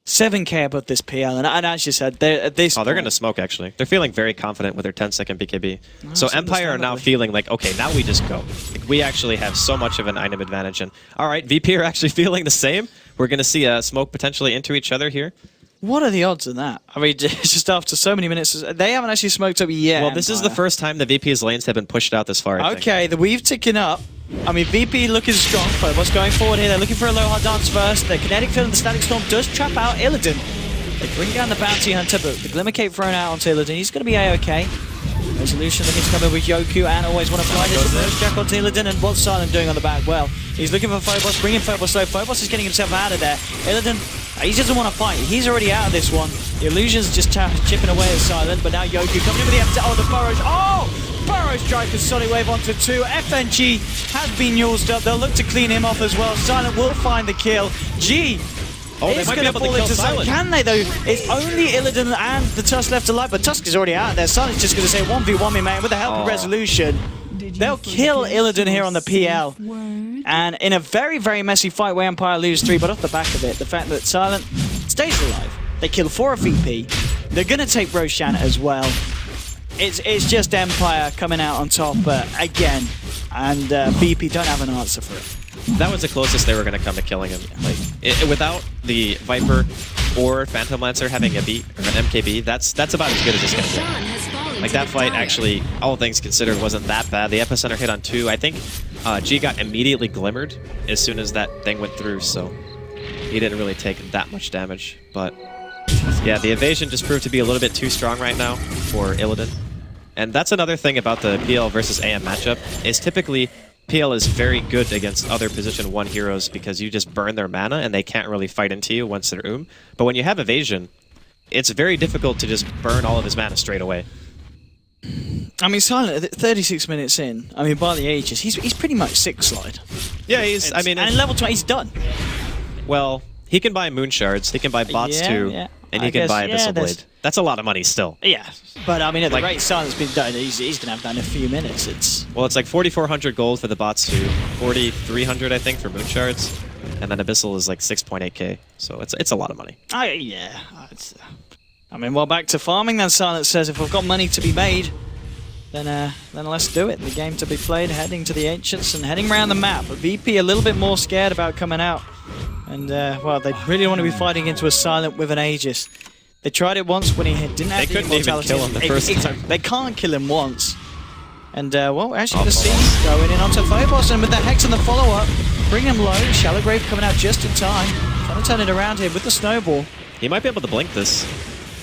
7k above this PL, and as you said, they're going to smoke, actually. They're feeling very confident with their 10-second BKB. So Empire are now feeling like, okay, now we just go. Like, we actually have so much of an item advantage. And all right, VP are actually feeling the same. We're going to see a smoke potentially into each other here. What are the odds of that? I mean, just after so many minutes, they haven't actually smoked up yet. Well, this is the first time the VP's lanes have been pushed out this far, I think. Okay, the weave ticking up. I mean, VP looking strong. Phobos going forward here. They're looking for a low hard dance first. The kinetic field and the static storm does trap out Illidan. They bring down the bounty hunter, but the glimmer cape thrown out onto Illidan. He's going to be a-okay. Resolution looking to come in with Yoku and always want to fly this reverse jack onto Illidan. And what's Silent doing on the back? Well, he's looking for Phobos, bringing Phobos low. Phobos is getting himself out of there. Illidan, he doesn't want to fight. He's already out of this one. The illusion's just chipping away at Silent, but now Yoku coming in with the empty. Oh, the burrows. Oh! Burrow strike a Sonic Wave onto 2. FNG has been used up. They'll look to clean him off as well. Silent will find the kill. G. Oh, they might be able to kill Silent. Can they, though? It's only Illidan and the Tusk left alive, but Tusk is already out there. Silent's just going to say 1v1 me, man, with the help of Resolution. They'll kill Illidan here on the PL. And in a very, very messy fight where Empire lose 3, but off the back of it, the fact that Silent stays alive. They kill 4 of VP. They're going to take Roshan as well. It's just Empire coming out on top again, and VP don't have an answer for it. That was the closest they were going to come to killing him. Like without the Viper or Phantom Lancer having a beat or an MKB, that's about as good as it's going to get. Like that fight actually, all things considered, wasn't that bad. The epicenter hit on 2. I think G got immediately glimmered as soon as that thing went through, so he didn't really take that much damage. But yeah, the evasion just proved to be a little bit too strong right now for Illidan. And that's another thing about the PL versus AM matchup, is typically PL is very good against other position 1 heroes because you just burn their mana and they can't really fight into you once they're But when you have evasion, it's very difficult to just burn all of his mana straight away. I mean, Silent, 36 minutes in, I mean, by the Aegis, he's pretty much 6 slide. Yeah, and in level 20, he's done. Well, he can buy Moon Shards, he can buy bots too, and he can buy Abyssal Blade. That's a lot of money still. Yeah, but I mean, at the rate Silent's been done, he's going to have that in a few minutes. Well, it's like 4,400 gold for the bots too, 4,300 I think for Moon Shards, and then Abyssal is like 6.8k, so it's a lot of money. Yeah. I mean, well, back to farming then. Silent says, if we've got money to be made, then let's do it. The game to be played, heading to the Ancients and heading around the map. But VP a little bit more scared about coming out. And, well, they really want to be fighting into a Silent with an Aegis. They tried it once when he didn't have the immortality. They couldn't even kill him the first time. They can't kill him once. And, well, we're actually going to see going in onto Phobos, and with the Hex and the follow-up, bring him low. Shallow Grave coming out just in time. Trying to turn it around here with the snowball. He might be able to blink this.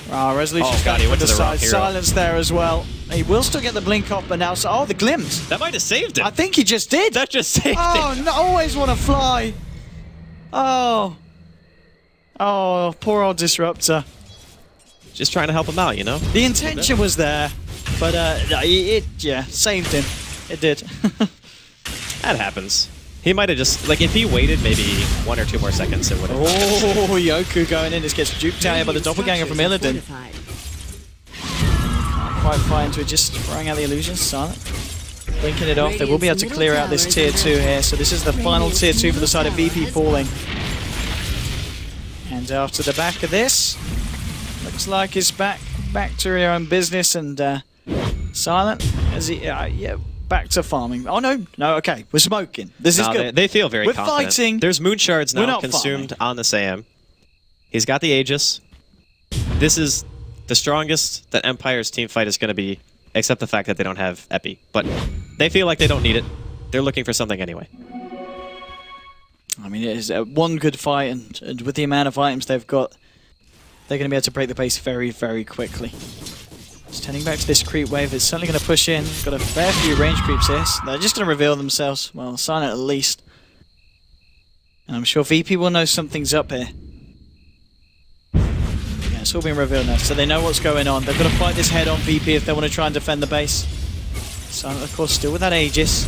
Resolution's God, he went to the wrong hero. Silence there as well. He will still get the blink off, but now... Oh, the glimpse. That might have saved him. I think he just did. That just saved him. Oh, no, always want to fly. Oh. Oh, poor old Disruptor. Just trying to help him out, you know? The intention was there, but yeah, saved him. It did. That happens. He might have just, like, if he waited maybe 1 or 2 more seconds, it would have. Oh, Yoku going in. This gets duped out here by the doppelganger from Illidan. Can't quite fly into it, just throwing out the illusions. Silent. Blinking it off. They will be able to clear out this tier 2 here. So this is the final tier 2 for the side of VP falling. And after the back of this, looks like it's back to your own business, and Silent, as he, yeah, back to farming. Oh no, okay, we're smoking. This is good. They feel very we're confident. Fighting. There's moon shards now consumed on the SAM. He's got the Aegis. This is the strongest that Empire's team fight is going to be, except the fact that they don't have Epi. But they feel like they don't need it. They're looking for something anyway. I mean, it is one good fight, and with the amount of items they've got, they're going to be able to break the pace very, very quickly. Just turning back to this creep wave, it's certainly going to push in. Got a fair few range creeps here. So they're just going to reveal themselves. Well, Silent at least. And I'm sure VP will know something's up here. Yeah, it's all been revealed now, so they know what's going on. They've got to fight this head on VP if they want to try and defend the base. Silent, of course, still with that Aegis.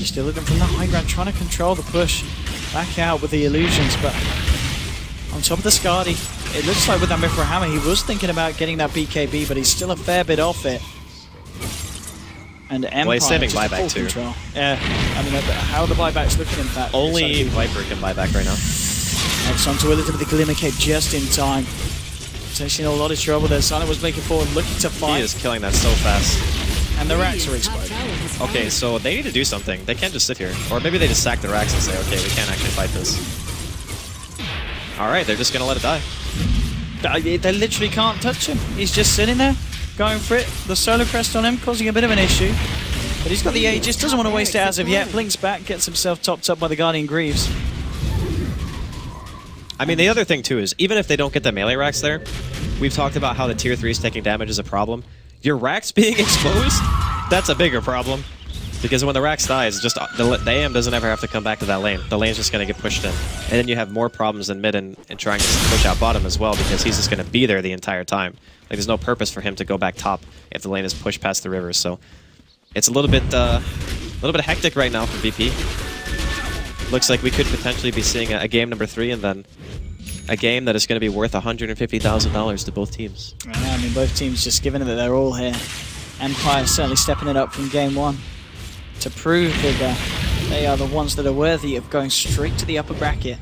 Still looking from the high ground, trying to control the push back out with the illusions, but on top of the Skadi, it looks like with that Mithril Hammer, he was thinking about getting that BKB, but he's still a fair bit off it. And Empire, well, he's saving buyback too. Control. Yeah, I mean, how are the buybacks looking in fact? Only Viper can buy back right now. Next on to Illidan with the Glimmer Cape just in time. Potentially in a lot of trouble there. Silent was making forward, looking to fight. He is killing that so fast. And the racks are exploding. Okay, so they need to do something. They can't just sit here. Or maybe they just sack the racks and say, okay, we can't actually fight this. Alright, they're just gonna let it die. They literally can't touch him. He's just sitting there, going for it. The Solar Crest on him, causing a bit of an issue. But he's got the Aegis, doesn't want to waste it as of yet. Blinks back, gets himself topped up by the Guardian Greaves. I mean, the other thing too is, even if they don't get the melee racks there, we've talked about how the tier 3s taking damage is a problem. Your racks being exposed, that's a bigger problem. Because when the racks die, it's just the AM doesn't ever have to come back to that lane. The lane's just going to get pushed in. And then you have more problems in mid and trying to push out bottom as well, because he's just going to be there the entire time. Like, there's no purpose for him to go back top if the lane is pushed past the river. So it's a little bit hectic right now for VP. Looks like we could potentially be seeing a game number 3 and then a game that is going to be worth $150,000 to both teams. I mean, both teams just given it that they're all here. Empire certainly stepping it up from game 1 to prove that they are the ones that are worthy of going straight to the upper bracket.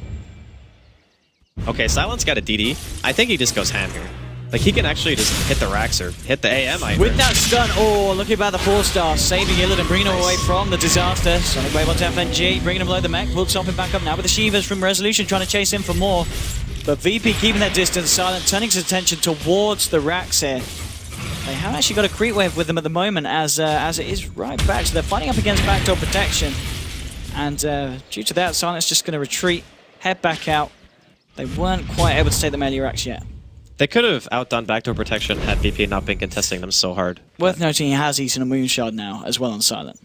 Okay, Silent's got a DD. I think he just goes ham here. Like, he can actually just hit the racks or hit the AM item. With that stun, oh, looking about the 4-star, saving Illidan, bringing him away from the disaster. Sonic Wave onto FNG, bringing him below the mech, will stop him back up now with the Shivas from Resolution, trying to chase him for more. But VP keeping that distance, Silent turning his attention towards the racks here. They have actually got a creep wave with them at the moment as it is right back. So they're fighting up against backdoor protection. And due to that, Silent's just going to retreat, head back out. They weren't quite able to take the melee racks yet. They could have outdone backdoor protection had VP not been contesting them so hard. Worth noting he has eaten a Moonshard now, as well on Silent.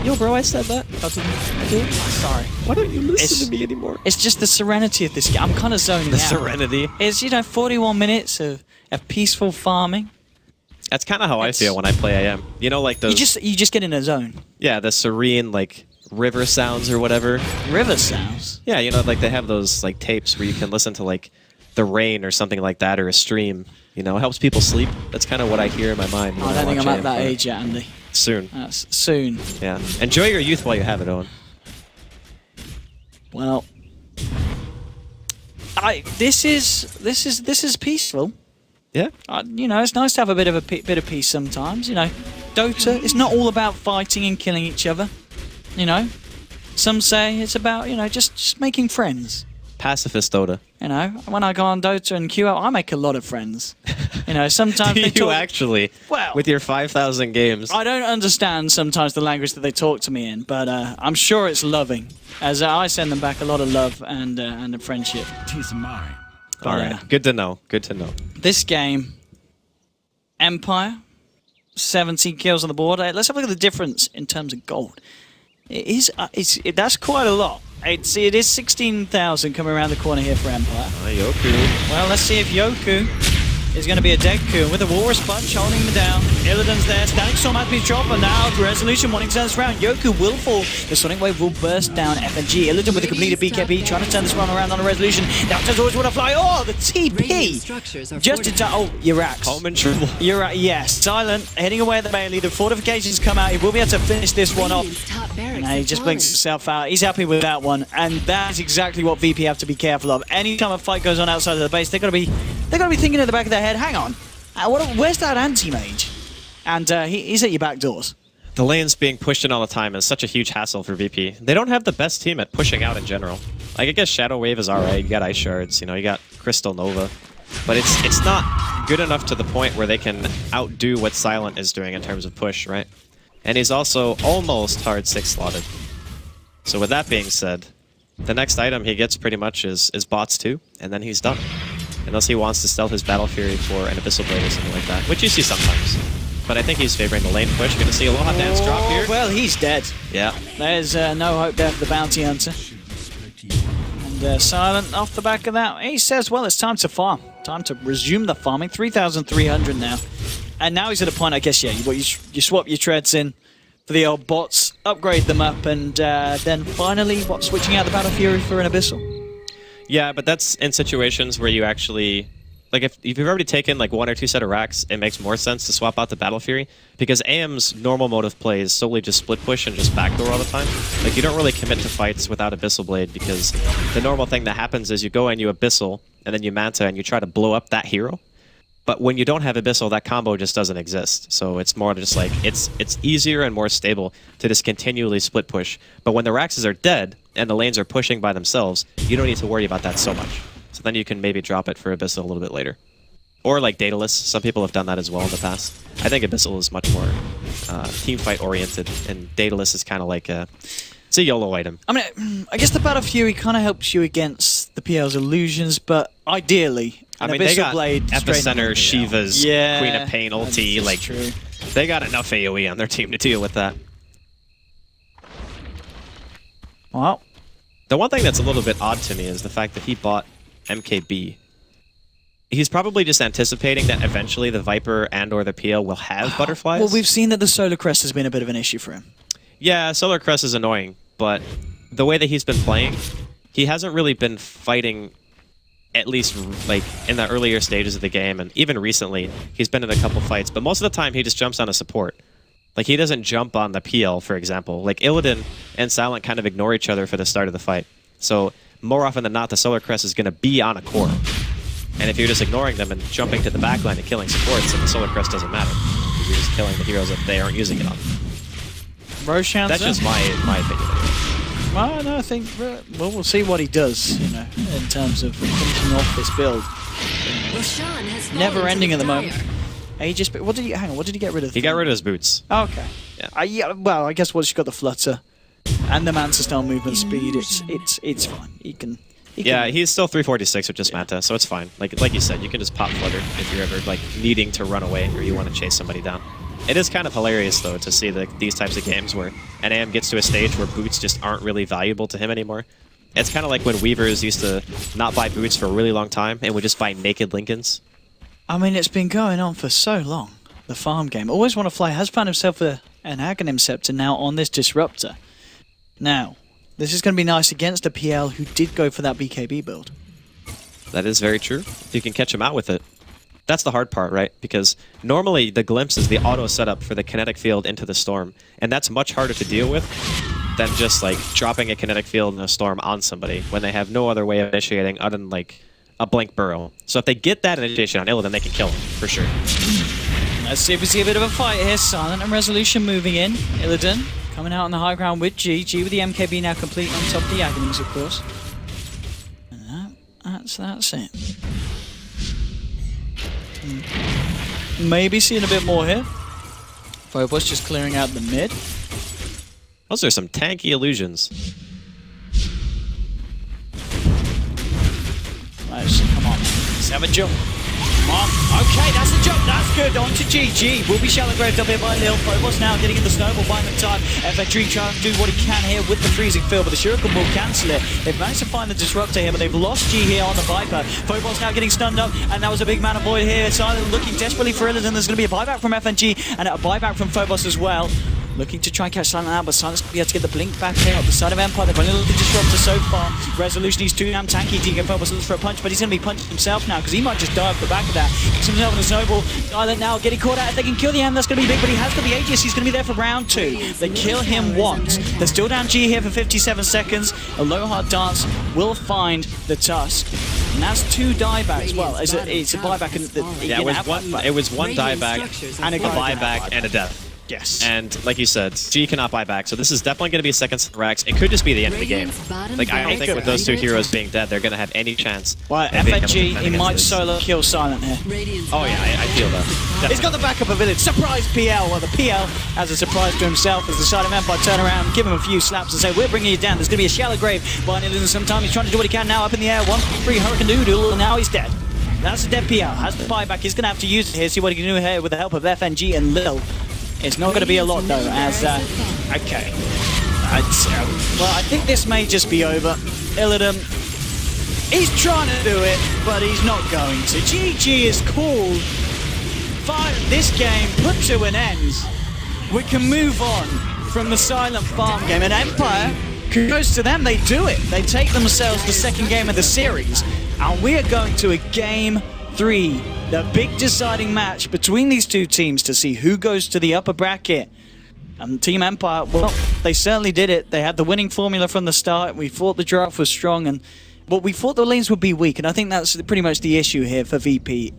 Yo, bro, I said that. Sorry. Why don't you listen to me anymore? It's just the serenity of this game. I'm kind of zoning out. The serenity? It's, you know, 41 minutes of peaceful farming. That's kind of how I feel when I play AM. You know, like those... You just get in a zone. Yeah, the serene, like, river sounds or whatever. River sounds? Yeah, you know, like they have those, like, tapes where you can listen to, like, the rain or something like that, or a stream. You know, it helps people sleep. That's kind of what I hear in my mind. I don't think I'm at that age yet, Andy. Soon. That's soon. Yeah. Enjoy your youth while you have it, Owen. Well, this is peaceful. Yeah. You know, it's nice to have a bit of peace sometimes. You know, Dota, it's not all about fighting and killing each other. You know, some say it's about, you know, just making friends. Pacifist Dota. You know, when I go on Dota and queue out, I make a lot of friends. You know, sometimes Do they you talk, actually? well, with your 5,000 games. I don't understand sometimes the language that they talk to me in, but I'm sure it's loving, as I send them back a lot of love and a friendship. Tis mine. All right, good to know. Good to know. This game, Empire, 17 kills on the board. Let's have a look at the difference in terms of gold. That's quite a lot. It is 16,000 coming around the corner here for Empire. Yoku. Well, let's see if Yoku is going to be a dead coup with a Walrus Punch holding him down. Illidan's there. Static Storm has been dropped, but now Resolution wanting to turn this around. Yoku will fall. The Sonic Wave will burst down FNG. Illidan with a completed BKB trying to turn this one around on a Resolution. Now does always want to fly. Oh, the TP! Just in time. Oh, Yurax. Home in trouble. Yurax, yes. Silent, heading away at the melee. The fortifications come out. He will be able to finish this one off. Now he just blinks himself out. He's happy with that one, and that is exactly what VP have to be careful of. Anytime a fight goes on outside of the base, they're going to be thinking at the back of their head, hang on, where's that anti-mage? And he's at your back doors. The lanes being pushed in all the time is such a huge hassle for VP. They don't have the best team at pushing out in general. Like, I guess Shadow Wave is alright, you got Ice Shards, you know, you got Crystal Nova. But it's not good enough to the point where they can outdo what Silent is doing in terms of push, right? And he's also almost hard 6 slotted. So with that being said, the next item he gets pretty much is bots 2, and then he's done. Unless he wants to stealth his Battle Fury for an Abyssal Blade or something like that, which you see sometimes. But I think he's favoring the lane push. You're going to see Aloha Dance drop here. Well, he's dead. Yeah. There's no hope there for the Bounty Hunter. And Silent off the back of that, he says, well, it's time to farm. Time to resume the farming. 3,300 now. And now he's at a point, I guess, yeah, you swap your treads in for the old bots, upgrade them up, and then finally, switching out the Battle Fury for an Abyssal. Yeah, but that's in situations where you actually... Like, if you've already taken, like, 1 or 2 set of racks, it makes more sense to swap out the Battle Fury, because AM's normal mode of play is solely just split push and just backdoor all the time. Like, you don't really commit to fights without Abyssal Blade, because the normal thing that happens is you go and you Abyssal, and then you Manta, and you try to blow up that hero. But when you don't have Abyssal, that combo just doesn't exist. So it's more just like, it's easier and more stable to just continually split push. But when the Raxes are dead, and the lanes are pushing by themselves, you don't need to worry about that so much. So then you can maybe drop it for Abyssal a little bit later. Or like Daedalus, some people have done that as well in the past. I think Abyssal is much more teamfight oriented, and Daedalus is kind of like it's a YOLO item. I mean, I guess the Battle Fury kind of helps you against the PL's illusions, but ideally... I mean, they got Blade Epicenter, Shiva's yeah, Queen of Pain ulti, like, true. They got enough AoE on their team to deal with that. Well, the one thing that's a little bit odd to me is the fact that he bought MKB. He's probably just anticipating that eventually the Viper and or the PL will have butterflies. Well, we've seen that the Solar Crest has been a bit of an issue for him. Yeah, Solar Crest is annoying, but the way that he's been playing, he hasn't really been fighting, at least like in the earlier stages of the game, and even recently, he's been in a couple fights, but most of the time he just jumps on a support. Like, he doesn't jump on the PL, for example. Like, Illidan and Silent kind of ignore each other for the start of the fight. So, more often than not, the Solar Crest is going to be on a core. And if you're just ignoring them and jumping to the backline and killing supports, then the Solar Crest doesn't matter. You're just killing the heroes that they aren't using it on. Roshan, that's just my opinion. Well, no, I think we'll see what he does, you know, in terms of finishing off this build. Never ending at the moment. Aegis, but what did he get rid of? He got rid of his boots. Oh, okay. Yeah. Yeah. Well, I guess once you've got the flutter and the Manta style movement speed, it's fine. He can. Yeah, he's still 346 with just Manta, so it's fine. Like you said, you can just pop flutter if you're ever like needing to run away or you want to chase somebody down. It is kind of hilarious though to see these types of games where an AM gets to a stage where boots just aren't really valuable to him anymore. It's kind of like when Weavers used to not buy boots for a really long time and would just buy naked Lincolns. I mean, it's been going on for so long. The farm game. Always Want to Fly has found himself an Aghanim Scepter now on this Disruptor. Now, this is going to be nice against a PL who did go for that BKB build. That is very true. You can catch him out with it. That's the hard part, right? Because normally the Glimpse is the auto setup for the kinetic field into the storm, and that's much harder to deal with than just like dropping a kinetic field in a storm on somebody when they have no other way of initiating other than like a blink burrow. So if they get that initiation on Illidan, they can kill him, for sure. Let's see if we see a bit of a fight here. Silent and Resolution moving in. Illidan coming out on the high ground with G. G with the MKB now complete on top of the Aghanims, of course. that's it. Maybe seeing a bit more here. Phobos just clearing out the mid. Those are some tanky illusions. Nice, come on. Let's have a jump. Come on. Okay, that's the jump. That's good. On to GG. Will be shallow graved up here by Lil. Phobos now getting in the snowball, buying the time. FNG trying to do what he can here with the freezing field, but the Shuriken will cancel it. They've managed to find the disruptor here, but they've lost G here on the Viper. Phobos now getting stunned up, and that was a big mana void here. Silent looking desperately for Illidan. There's going to be a buyback from FNG and a buyback from Phobos as well. Looking to try and catch Silent out, but Silent's going to be able to get the blink back here up the side of Empire. They've only looked at Disruptor so far. Resolution, he's too damn tanky to get Phobos looks for a punch, but he's going to be punching himself now because he might just die off the back of that. Gets himself in a snowball. Silent now getting caught out. If they can kill the end, that's going to be big, but he has got the Aegis. He's going to be there for round 2. They kill him once. They're still down G here for 57 seconds. A low hard dance will find the Tusk. And that's 2 diebacks. Well, it's a buyback. Yeah, it was one dieback, and a buyback, and a death. Yes. And like you said, G cannot buy back, so this is definitely going to be a second Rex. It could just be the end of the game. Like, I don't think with those 2 heroes being dead, they're going to have any chance. Well, FNG, he might solo kill Silent here. Oh yeah, I feel that. Definitely. He's got the backup of Village. Surprise PL! Well, the PL has a surprise to himself as the side of Empire turn around, give him a few slaps and say, we're bringing you down. There's going to be a shallow grave by Illidan sometime. He's trying to do what he can now up in the air. 1-3 Hurricane Doodle, and now he's dead. That's a dead PL. Has the buyback. He's going to have to use it here, see what he can do here with the help of FNG and Lil. It's not going to be a lot though, as, okay. Well, I think this may just be over. Illidan, he's trying to do it, but he's not going to. GG is called. This game put to an end. We can move on from the Silent Farm game, and Empire, kudos to them, they do it. They take themselves the second game of the series, and we are going to a Game 3. The big deciding match between these 2 teams to see who goes to the upper bracket. And Team Empire, well, they certainly did it. They had the winning formula from the start. We thought the draft was strong, and we thought the lanes would be weak, and I think that's pretty much the issue here for VP.